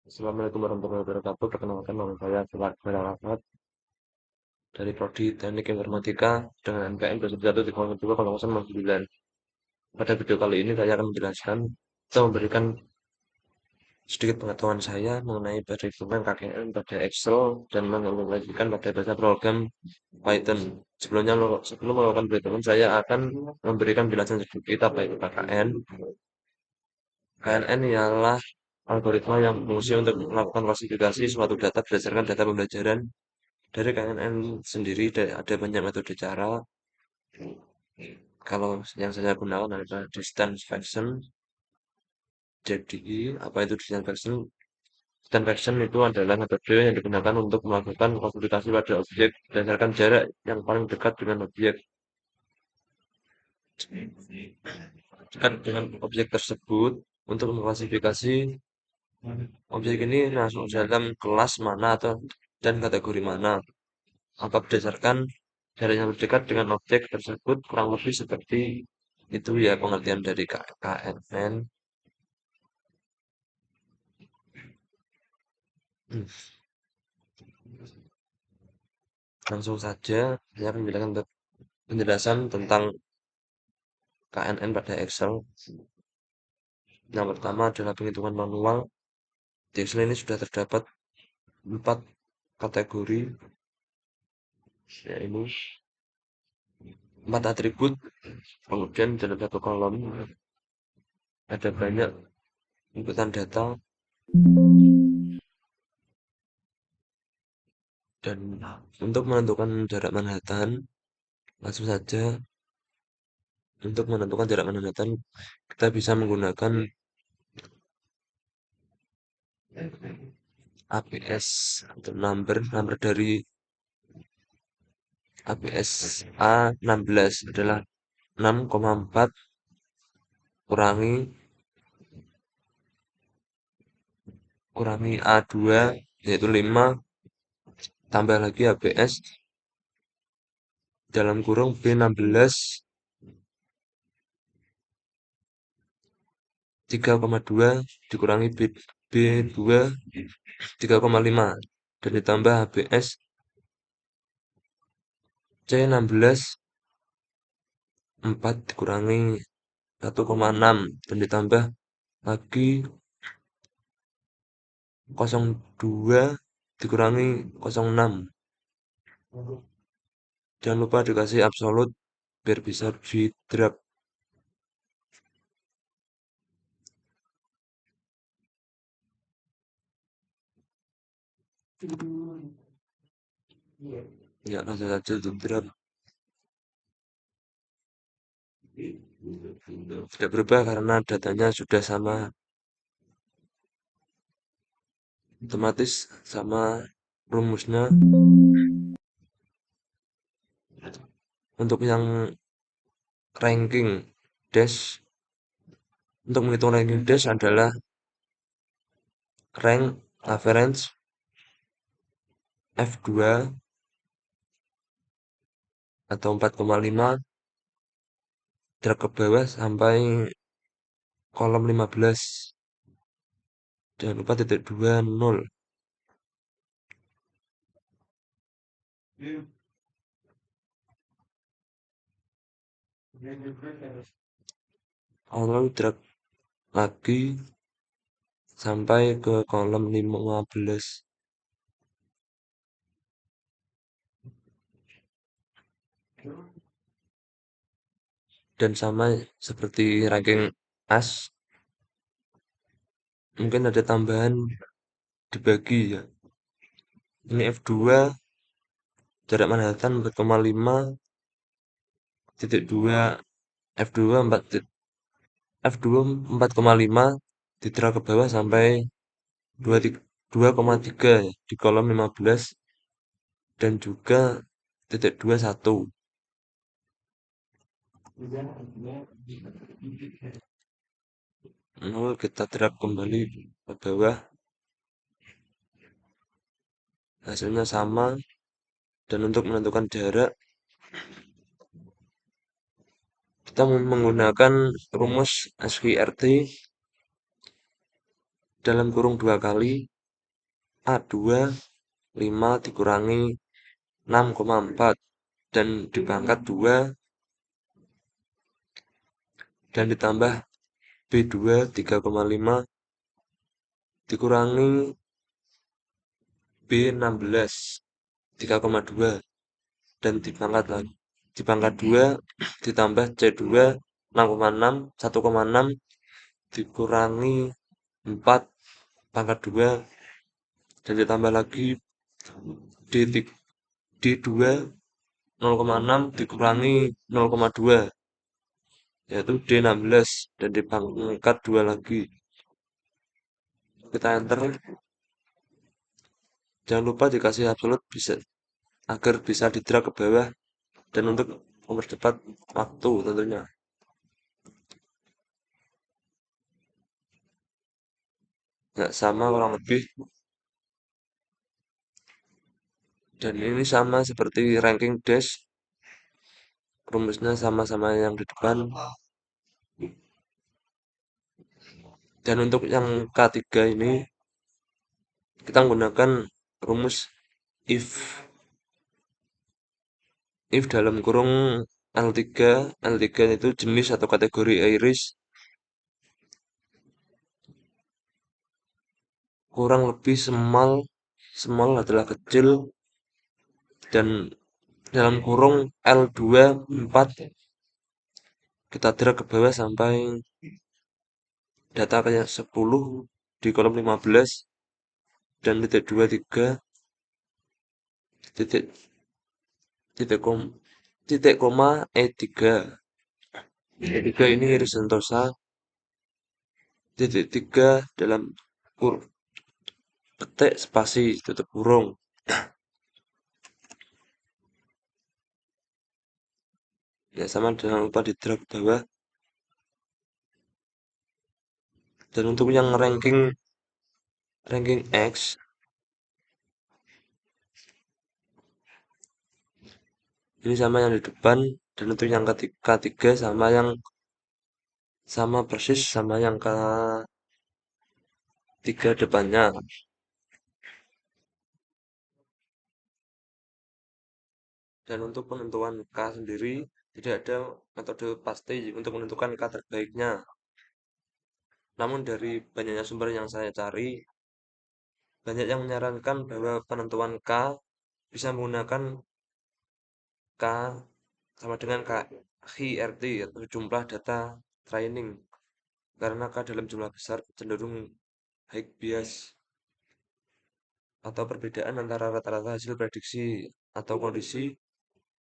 Assalamualaikum warahmatullahi wabarakatuh. Perkenalkan nama saya Fuad Rahmat dari Prodi Teknik Informatika dengan NPM 213 Pada video kali ini saya akan menjelaskan atau memberikan sedikit pengetahuan saya mengenai perizinan KKN pada Excel dan mengimplementasikan pada bahasa program Python. Sebelum melakukan perhitungan, saya akan memberikan penjelasan sedikit apa itu KKN. KNN ialah algoritma yang berfungsi untuk melakukan klasifikasi suatu data berdasarkan data pembelajaran. Dari KNN sendiri ada banyak metode cara. Kalau yang saya gunakan adalah distance function. Jadi, apa itu distance function? Distance function itu adalah metode yang digunakan untuk melakukan klasifikasi pada objek berdasarkan jarak yang paling dekat dengan objek. Dekat dengan objek tersebut untuk mengklasifikasi objek ini masuk dalam kelas mana atau dan kategori mana. Maka berdasarkan jarak yang terdekat dengan objek tersebut kurang lebih seperti itu ya pengertian dari KNN. Hmm, Langsung saja saya akan menjelaskan penjelasan tentang KNN pada Excel. Yang pertama adalah penghitungan manual. Di Excel ini sudah terdapat 4 kategori, yaitu 4 atribut. Kemudian dalam satu kolom ada banyak inputan data dan untuk menentukan jarak Manhattan langsung saja untuk menentukan jarak Manhattan kita bisa menggunakan APS atau number dari APS A16 adalah 6,4 kurangi A2 yaitu 5 tambah lagi APS dalam kurung B16 3,2 dikurangi B2 3,5 dan ditambah ABS C16 4 dikurangi 1,6 dan ditambah lagi 02 dikurangi 06. Jangan lupa dikasih absolut biar bisa di drag. Ya langsung saja untuk drag. Tidak berubah karena datanya sudah sama, otomatis sama rumusnya. Untuk yang ranking dash, untuk menghitung ranking dash adalah rank average F2 atau 4,5 drag ke bawah sampai kolom 15. Jangan lupa titik 2 0. Lalu drag lagi sampai ke kolom 15. Dan sama seperti ranking as, mungkin ada tambahan dibagi ya. Ini F2 jarak Manhattan 4,5 titik 2 F2 F2 4,5 didera ke bawah sampai 2,3 ya, di kolom 15 dan juga titik 2 1. Lalu kita drag kembali ke bawah, hasilnya sama. Dan untuk menentukan jarak kita menggunakan rumus SQRT dalam kurung 2 kali A2 5 dikurangi 6,4 dan dipangkat 2 dan ditambah B2 3,5 dikurangi B16 3,2 dan dipangkat 2 ditambah C2 6,6 1,6 dikurangi 4 pangkat 2 dan ditambah lagi D2 0,6 dikurangi 0,2 yaitu D16 dan dipangkat 2 lagi. Kita enter. Jangan lupa dikasih absolut bisa agar bisa di-drag ke bawah dan untuk mempercepat waktu tentunya. Nggak sama kurang lebih. Dan ini sama seperti ranking dash. Rumusnya sama-sama yang di depan. Dan untuk yang K3 ini kita menggunakan rumus if. If dalam kurung L3 itu jenis atau kategori iris kurang lebih small adalah kecil dan dalam kurung L2 4 kita drag ke bawah sampai data kayak 10 di kolom 15 dan titik 23 titik titik kom titik koma E3 E3 ini iris sentosa titik 3 dalam petik spasi tutup kurung. Ya sama, jangan lupa di drag ke bawah. Dan untuk yang ranking X ini sama yang di depan dan untuk yang K3 sama persis sama yang K3 depannya. Dan untuk penentuan K sendiri tidak ada metode pasti untuk menentukan K terbaiknya. Namun dari banyaknya sumber yang saya cari, banyak yang menyarankan bahwa penentuan K bisa menggunakan K sama dengan KIRT atau jumlah data training. Karena K dalam jumlah besar cenderung high bias atau perbedaan antara rata-rata hasil prediksi atau kondisi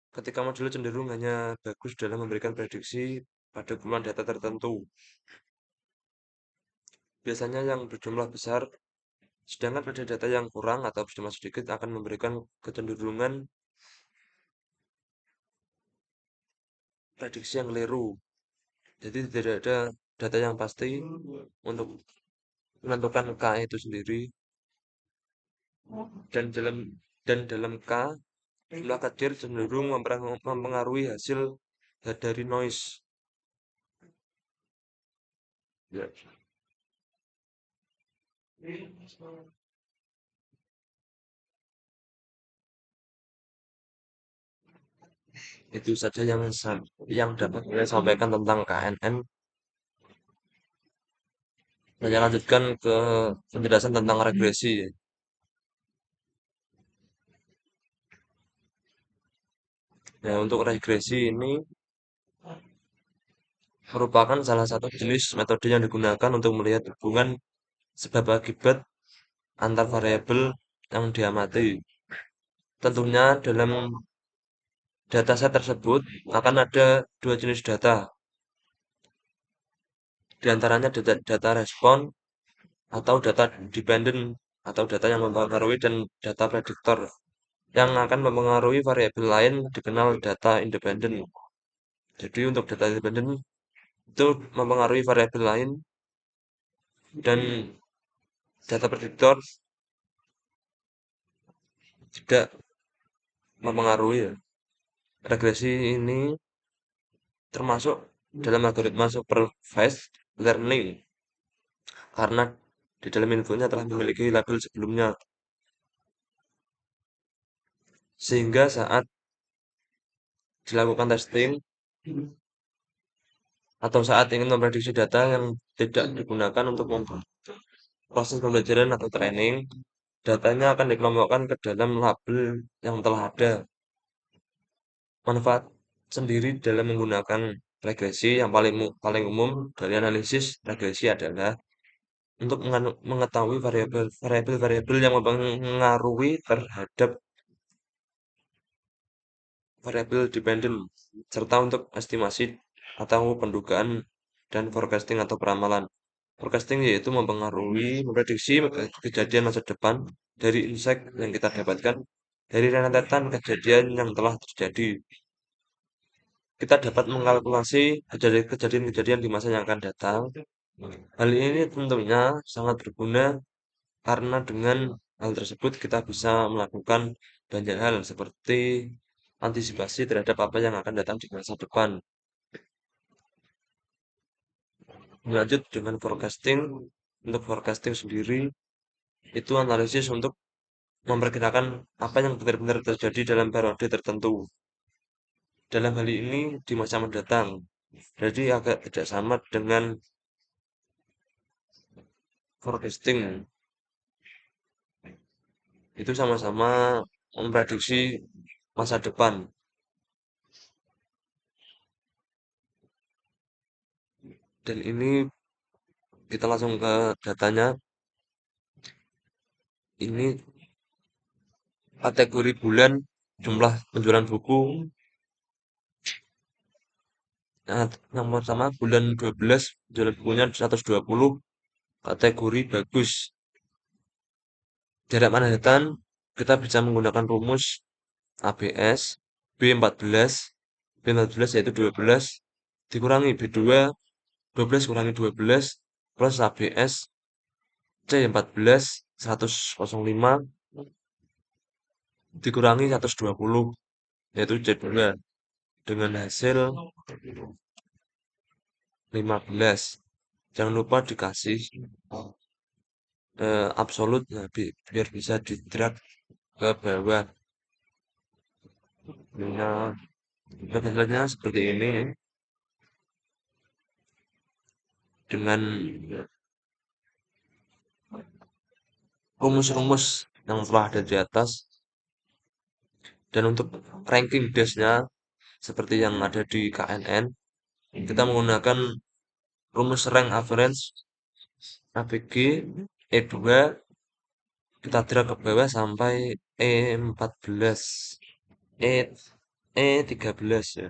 ketika model cenderung hanya bagus dalam memberikan prediksi pada kumpulan data tertentu. Biasanya yang berjumlah besar, sedangkan pada data yang kurang atau berjumlah sedikit akan memberikan kecenderungan prediksi yang keliru. Jadi tidak ada data yang pasti untuk menentukan K itu sendiri. Dan dalam K, jumlah kadir cenderung mempengaruhi hasil dari noise. Ya. Itu saja yang dapat saya sampaikan tentang KNN. Saya lanjutkan ke penjelasan tentang regresi. Nah, untuk regresi ini merupakan salah satu jenis metode yang digunakan untuk melihat hubungan sebab akibat antar variabel yang diamati. Tentunya dalam dataset tersebut akan ada dua jenis data. Di antaranya data respon atau data dependent atau data yang mempengaruhi dan data prediktor yang akan mempengaruhi variabel lain dikenal data independen. Jadi untuk data independen itu mempengaruhi variabel lain dan data prediktor tidak mempengaruhi ya. Regresi ini termasuk dalam algoritma supervised learning karena di dalam infonya telah memiliki label sebelumnya. Sehingga saat dilakukan testing atau saat ingin memprediksi data yang tidak digunakan untuk proses pembelajaran atau training, datanya akan dikelompokkan ke dalam label yang telah ada. Manfaat sendiri dalam menggunakan regresi yang paling umum dari analisis regresi adalah untuk mengetahui variabel-variabel yang mempengaruhi terhadap variabel dependen, serta untuk estimasi atau pendugaan dan forecasting atau peramalan. Forecasting yaitu memprediksi kejadian masa depan dari insight yang kita dapatkan dari rentetan kejadian yang telah terjadi. Kita dapat mengkalkulasi kejadian-kejadian di masa yang akan datang. Hal ini tentunya sangat berguna karena dengan hal tersebut kita bisa melakukan banyak hal seperti antisipasi terhadap apa yang akan datang di masa depan. Lanjut dengan forecasting. Untuk forecasting sendiri itu analisis untuk memperkirakan apa yang benar-benar terjadi dalam periode tertentu. Dalam hal ini di masa mendatang. Jadi agak tidak sama dengan forecasting. Itu sama-sama memprediksi masa depan. Dan ini kita langsung ke datanya. Ini kategori bulan, jumlah penjualan buku. Nah, yang pertama bulan 12 penjualan bukunya 120, kategori bagus. Jarak Manhattan kita bisa menggunakan rumus ABS B14. B14 yaitu 12 dikurangi B2, 12 kurangi 12 plus ABS C14 105 dikurangi 120 yaitu C2 dengan hasil 15. Jangan lupa dikasih absolut nah, biar bisa di drag ke bawah. Nah, hasilnya seperti ini dengan rumus-rumus yang telah ada di atas. Dan untuk ranking desk-nya seperti yang ada di KNN, kita menggunakan rumus rank average ABG E2 kita drag ke bawah sampai E14 E E13 ya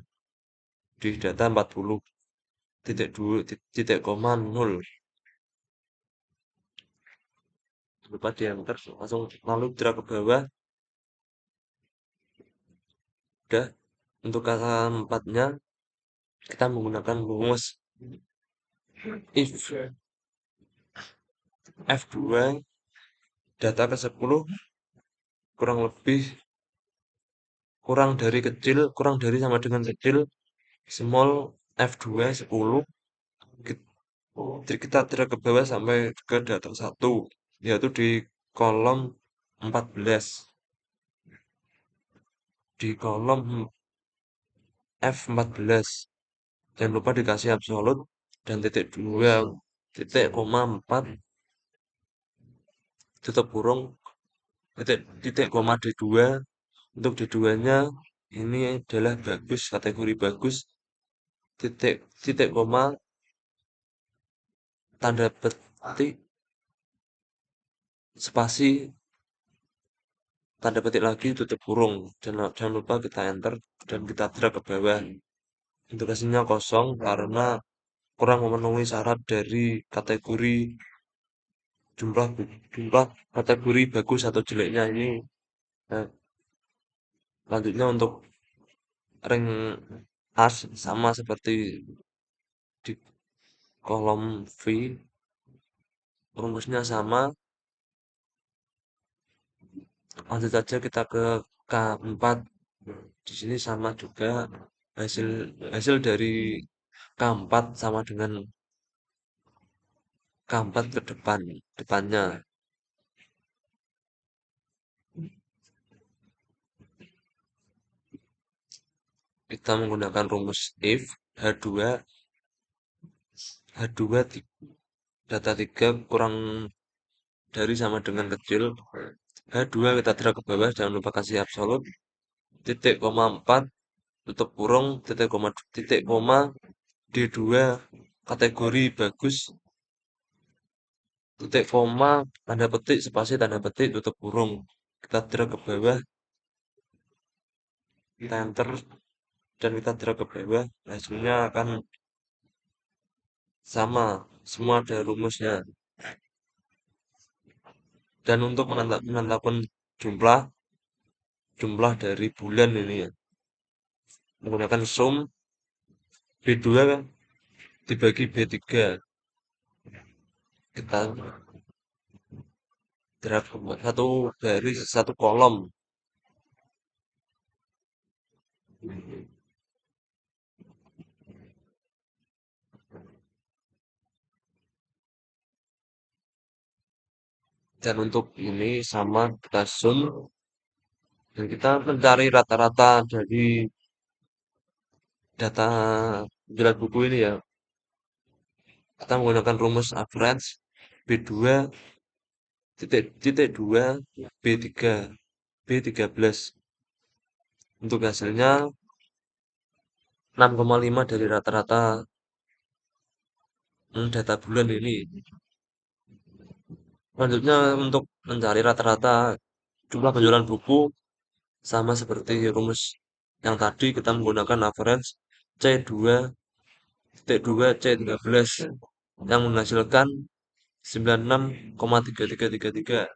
di data 40.2 lupa di enter langsung lalu drag ke bawah udah untuk kata 4-nya kita menggunakan rumus if F2 data ke 10 kurang lebih kurang dari sama dengan kecil small F2 10 kita drag ke bawah sampai ke data 1 yaitu di kolom 14 di kolom F14 jangan lupa dikasih absolut dan titik 2 titik koma 4 tutup kurung titik koma D2 untuk D2 nya ini adalah bagus kategori bagus titik titik koma tanda petik spasi tanda petik lagi tutup kurung jangan lupa kita enter dan kita drag ke bawah indikasinya kosong karena kurang memenuhi syarat dari kategori jumlah jumlah kategori bagus atau jeleknya ini. Nah, lanjutnya untuk rank as sama seperti di kolom V rumusnya sama. Lanjut saja kita ke K4. Di sini sama juga hasil hasil dari K4 sama dengan K4 ke depannya. kita menggunakan rumus if H2 H2 data 3 kurang dari sama dengan kecil. H2 kita drag ke bawah, jangan lupa kasih absolut. Titik koma 4 tutup kurung, titik koma D2 kategori bagus, titik koma tanda petik spasi tanda petik tutup kurung. Kita drag ke bawah, kita enter dan kita drag ke bawah, hasilnya akan sama, semua ada rumusnya. Dan untuk menentukan jumlah jumlah dari bulan ini ya, menggunakan sum B2 kan dibagi B3, kita drag satu garis satu kolom, dan untuk ini sama kita sum dan kita mencari rata-rata dari data penjualan buku ini ya. Kita menggunakan rumus average B2 titik 2 B3 B13. Untuk hasilnya 6,5 dari rata-rata data bulan ini. Selanjutnya untuk mencari rata-rata jumlah penjualan buku sama seperti rumus yang tadi kita menggunakan average C2 titik 2 C13 yang menghasilkan 96,3333.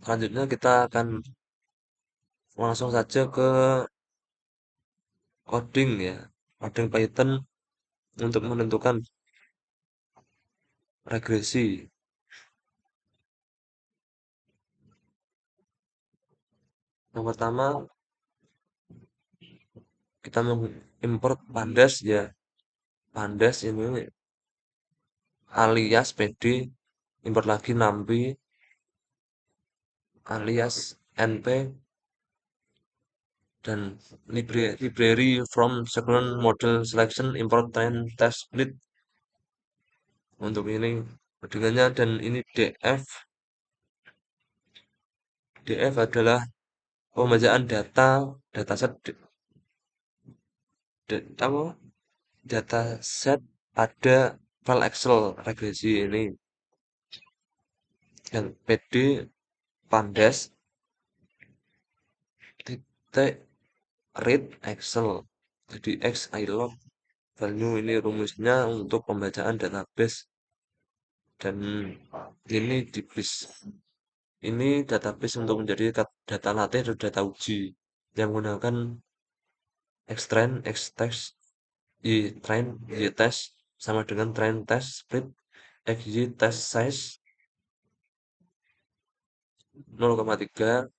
Selanjutnya kita akan langsung saja ke coding ya, coding Python untuk menentukan regresi. Yang pertama kita mengimport pandas ya, pandas ini alias pd, import lagi numpy alias np dan library from second model selection import train test split untuk ini codingannya. Dan ini df adalah pembacaan dataset apa dataset pada file Excel regresi ini. Dan pd pandas titik read Excel, jadi x ilog value ini rumusnya untuk pembacaan database. Dan ini ini database untuk menjadi data latih atau data uji yang menggunakan xtrain xtest ytrain ytest sama dengan train test split xy test size 0,3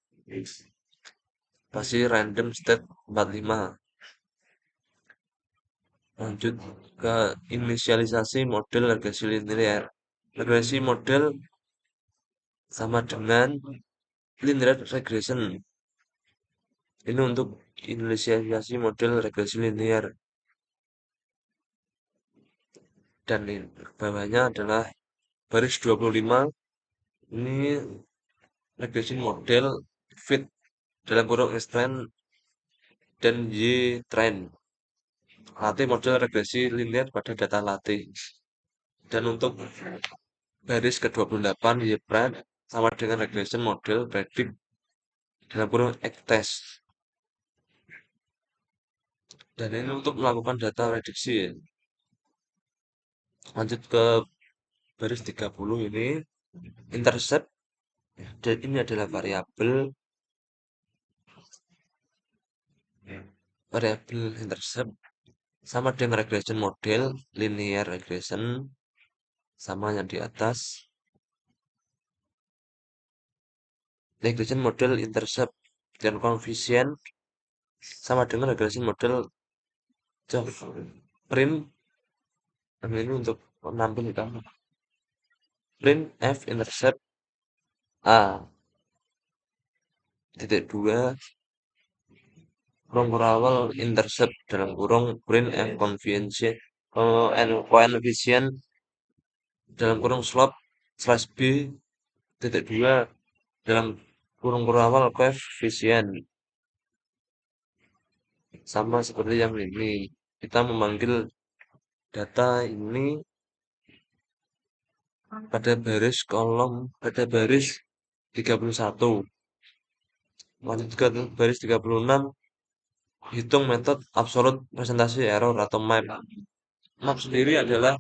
pasti random state 45. Lanjut ke inisialisasi model regresi linear. Regresi model sama dengan linear regression. Ini untuk inisialisasi model regresi linear. Dan di bawahnya adalah baris 25. Ini regression model fit dalam kurung X-train dan Y-train. Latih model regresi linear pada data latih. Dan untuk baris ke-28 Y-prime sama dengan regression model predict dalam kurung X-test. Dan ini untuk melakukan data prediksi ya. Lanjut ke baris 30 ini intercept, dan ini adalah variabel intercept sama dengan regression model linear regression sama yang di atas. Regression model intercept dan koefisien sama dengan regression model prime Ini untuk menampilkan print F intercept A titik dua kurung kurawal intercept dalam kurung print F convention and coefficient dalam kurung slope slash B titik dua dalam kurung kurawal coefficient sama seperti yang ini. Kita memanggil data ini pada baris 31. Lanjut ke baris 36, hitung metode absolute presentasi error atau MAP. MAP sendiri adalah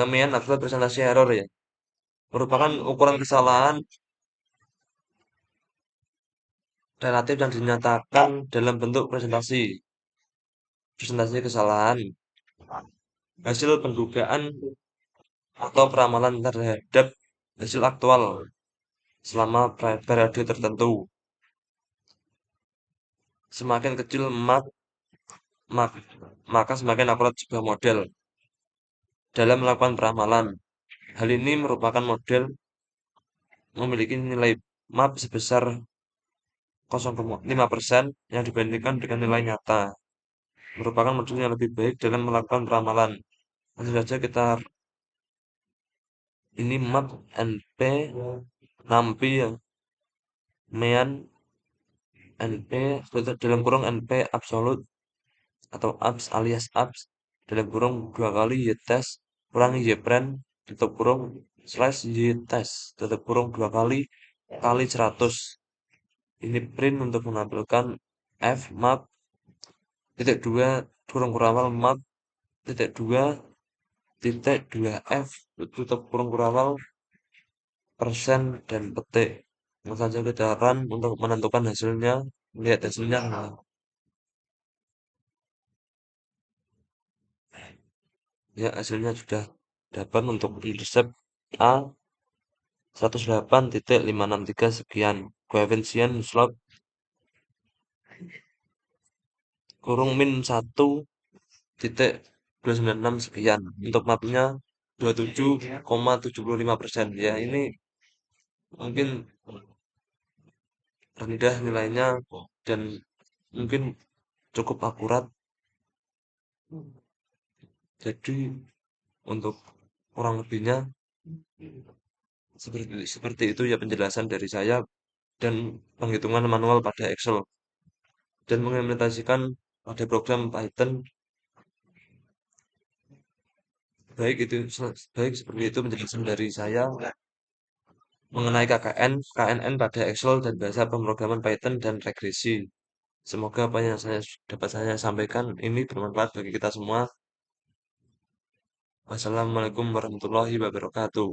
mean absolute presentasi error ya. Merupakan ukuran kesalahan relatif yang dinyatakan dalam bentuk presentasi. Presentasi kesalahan. Hasil pendugaan atau peramalan terhadap hasil aktual selama periode tertentu. Semakin kecil maka semakin akurat sebuah model dalam melakukan peramalan. Hal ini merupakan model memiliki nilai MAP sebesar 0,5% yang dibandingkan dengan nilai nyata. Merupakan model yang lebih baik dalam melakukan peramalan. Langsung saja kita ini MAP NP NAMPI ya. Mean NP dalam kurung NP absolute atau abs alias abs dalam kurung 2 kali y test kurangi y prime tutup kurung slash y test tutup kurung 2 kali kali 100. Ini print untuk menampilkan f map titik 2 kurung kurawal map titik 2 titik 2 f tutup kurung kurawal persen dan petik. Langsung saja kita run untuk menentukan hasilnya. Lihat hasilnya. Ya, hasilnya sudah dapat untuk intercept A 108,563 sekian. Koefisien slope kurung min 1,296 sekian. Untuk mapnya 27,75%. Ya, ini mungkin rendah nilainya dan mungkin cukup akurat. Jadi untuk kurang lebihnya seperti itu ya penjelasan dari saya dan penghitungan manual pada Excel dan mengimplementasikan pada program Python baik seperti itu penjelasan dari saya mengenai KNN pada Excel dan bahasa pemrograman Python dan regresi. Semoga apa yang dapat saya sampaikan ini bermanfaat bagi kita semua. Wassalamualaikum warahmatullahi wabarakatuh.